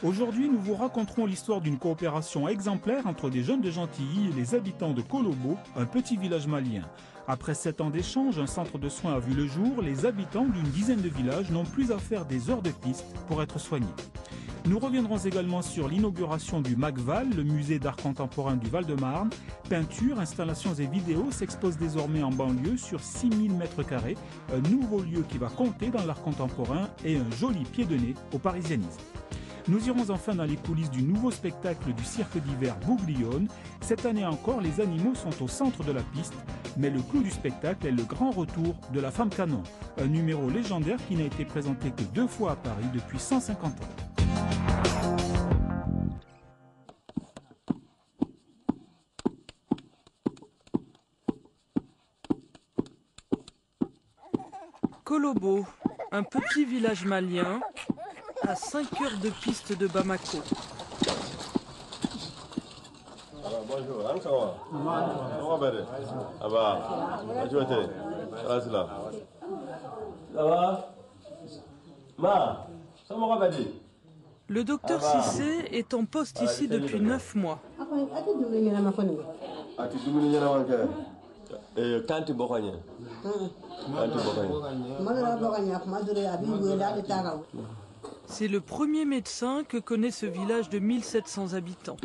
Aujourd'hui, nous vous raconterons l'histoire d'une coopération exemplaire entre des jeunes de Gentilly et les habitants de Kolobo, un petit village malien. Après 7 ans d'échange, un centre de soins a vu le jour. Les habitants d'une dizaine de villages n'ont plus à faire des heures de piste pour être soignés. Nous reviendrons également sur l'inauguration du MACVAL, le musée d'art contemporain du Val-de-Marne. Peintures, installations et vidéos s'exposent désormais en banlieue sur 6000 m², un nouveau lieu qui va compter dans l'art contemporain et un joli pied de nez au parisianisme. Nous irons enfin dans les coulisses du nouveau spectacle du cirque d'hiver Bouglione. Cette année encore, les animaux sont au centre de la piste, mais le clou du spectacle est le grand retour de la femme canon, un numéro légendaire qui n'a été présenté que 2 fois à Paris depuis 150 ans. Kolobo, un petit village malien, à 5 heures de piste de Bamako. Bonjour, le docteur Cissé est en poste ici depuis 9 mois. C'est le premier médecin que connaît ce village de 1700 habitants.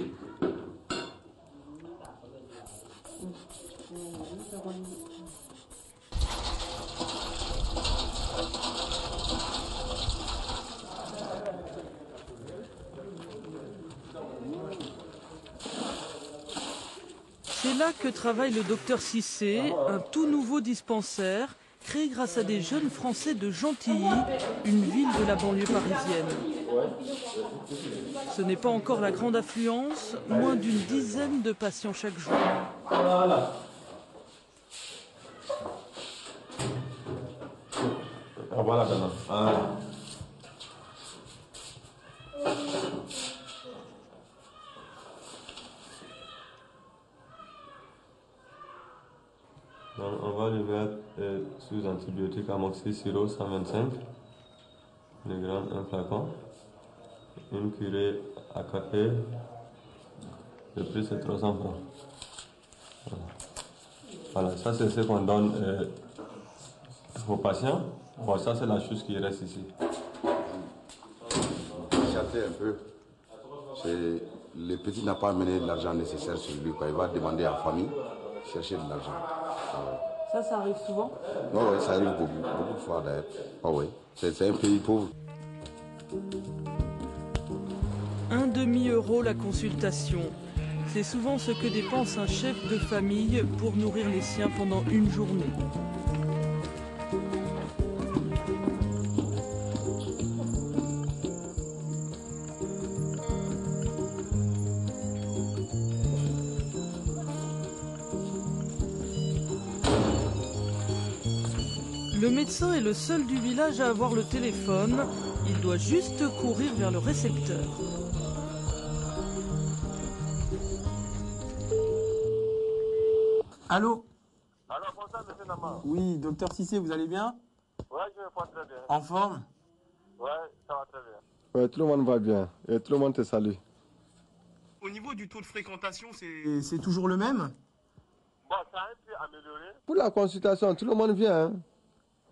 C'est là que travaille le docteur Cissé, un tout nouveau dispensaire créé grâce à des jeunes Français de Gentilly, une ville de la banlieue parisienne. Ce n'est pas encore la grande affluence, moins d'une dizaine de patients chaque jour. Donc on va lui mettre sous antibiotique amoxicillin 125 mg, un flacon, une cuillère à café, le prix c'est 300 francs. Voilà, ça c'est ce qu'on donne aux patients. Bon, ça c'est la chose qui reste ici. J'attends un peu. Le petit n'a pas amené l'argent nécessaire sur lui. Il va demander à la famille chercher de l'argent. Ça arrive souvent? Oui, ça arrive beaucoup de fois d'ailleurs. Oh, oui. C'est un pays pauvre. 1 demi-euro la consultation. C'est souvent ce que dépense un chef de famille pour nourrir les siens pendant une journée. Le médecin est le seul du village à avoir le téléphone. Il doit juste courir vers le récepteur. Allô? Alors, bonsoir, monsieur Nama. Oui, docteur Cissé, vous allez bien? Ouais, je me porte très bien. En forme? Ouais, ça va très bien. Ouais, tout le monde va bien et tout le monde te salue. Au niveau du taux de fréquentation, c'est toujours le même? Bon, ça a un peu amélioré. Pour la consultation, tout le monde vient. Hein?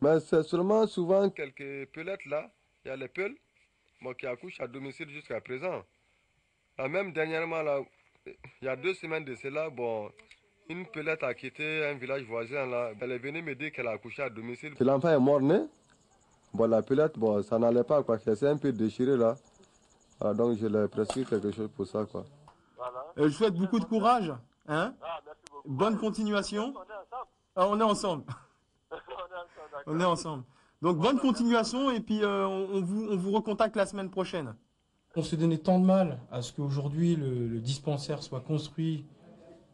Mais c'est seulement souvent quelques pelettes là. Il y a les peules qui accouchent à domicile jusqu'à présent. Là, même dernièrement, là, il y a 2 semaines de cela, une pelette a quitté un village voisin. Là. Elle est venue me dire qu'elle a accouché à domicile. L'enfant est mort-né. La pelette, ça n'allait pas, quoi. C'est un peu déchiré là. Alors, donc je lui ai prescrit quelque chose pour ça, quoi. Voilà. Je souhaite beaucoup de courage. Hein? Merci beaucoup. Bonne continuation. On est ensemble. Ah, on est ensemble. On est ensemble, d'accord. On est ensemble. Donc bonne continuation et puis on vous recontacte la semaine prochaine. On s'est donné tant de mal à ce qu'aujourd'hui le dispensaire soit construit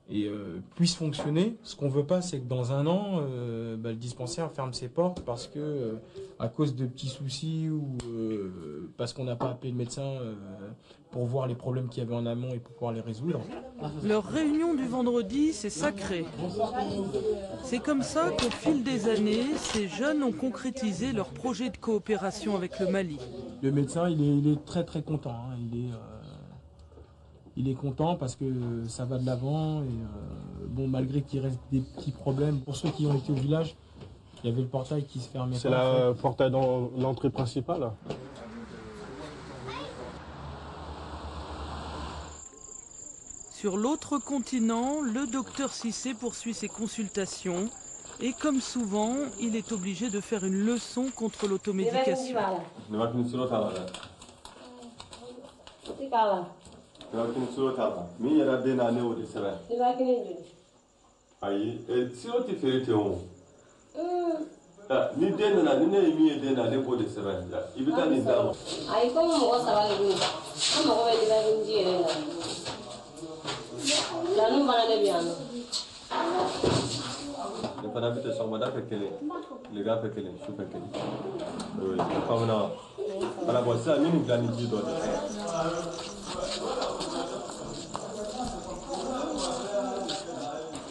et puisse fonctionner. Ce qu'on veut pas, c'est que dans 1 an, le dispensaire ferme ses portes parce que à cause de petits soucis ou parce qu'on n'a pas appelé le médecin pour voir les problèmes qu'il y avait en amont et pour pouvoir les résoudre. Leur réunion du vendredi, c'est sacré. C'est comme ça qu'au fil des années, ces jeunes ont concrétisé leur projet de coopération avec le Mali. Le médecin, il est très très content. Hein. Il est il est content parce que ça va de l'avant. Et bon, malgré qu'il reste des petits problèmes, pour ceux qui ont été au village, il y avait le portail qui se fermait. C'est le portail dans l'entrée principale. Sur l'autre continent, le docteur Cissé poursuit ses consultations et comme souvent, il est obligé de faire une leçon contre l'automédication.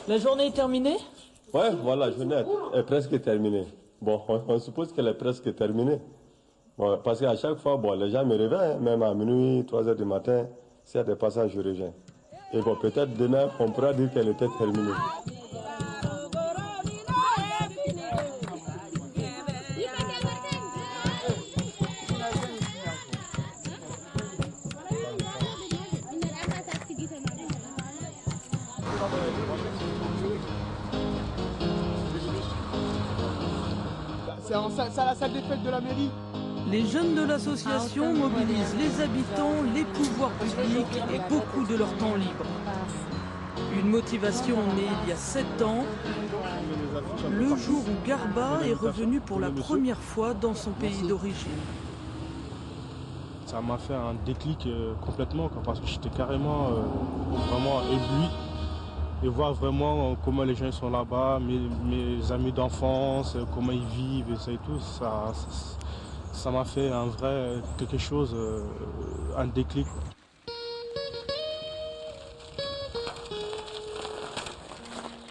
La journée est terminée? Ouais, voilà, la journée est presque terminée. Bon, on suppose qu'elle est presque terminée. Bon, parce qu'à chaque fois, bon, les gens me réveillent, même à minuit, 3 heures du matin, s'il y a des passages, je reviens. Et bon, peut-être demain, on pourra dire qu'elle était terminée. C'est à la salle des fêtes de la mairie. Les jeunes de l'association mobilisent les habitants, les pouvoirs publics et beaucoup de leur temps libre. Une motivation née il y a 7 ans, le jour où Garba est revenu pour la première fois dans son pays d'origine. Ça m'a fait un déclic complètement, parce que j'étais carrément vraiment ébloui. Et voir vraiment comment les gens sont là-bas, mes amis d'enfance, comment ils vivent et ça et tout, ça m'a fait un vrai quelque chose, un déclic.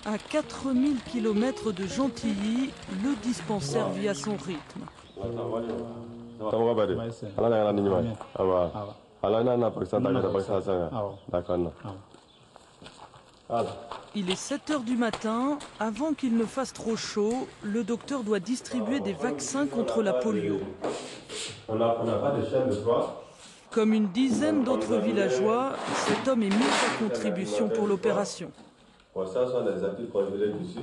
À 4000 km de Gentilly, le dispensaire vit à son rythme. Il est 7 h du matin. Avant qu'il ne fasse trop chaud, le docteur doit distribuer des vaccins contre la polio. Comme une dizaine d'autres villageois, cet homme est mis à contribution pour l'opération. Ça sont des applis congelés dessus.